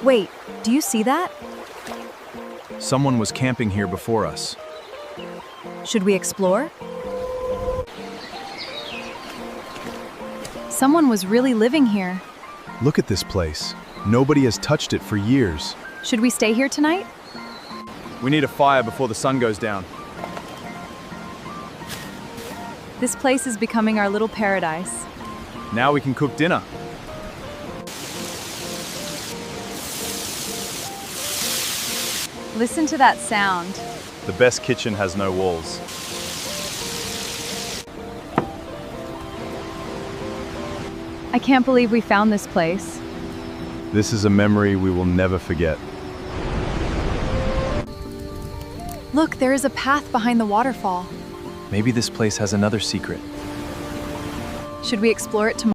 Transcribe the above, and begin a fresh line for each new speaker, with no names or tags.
Wait, do you see that?
Someone was camping here before us.
Should we explore? Someone was really living here.
Look at this place. Nobody has touched it for years.
Should we stay here tonight?
We need a fire before the sun goes down.
This place is becoming our little paradise.
Now we can cook dinner.
Listen to that sound.
The best kitchen has no walls.
I can't believe we found this place.
This is a memory we will never forget.
Look, there is a path behind the waterfall.
Maybe this place has another secret.
Should we explore it tomorrow?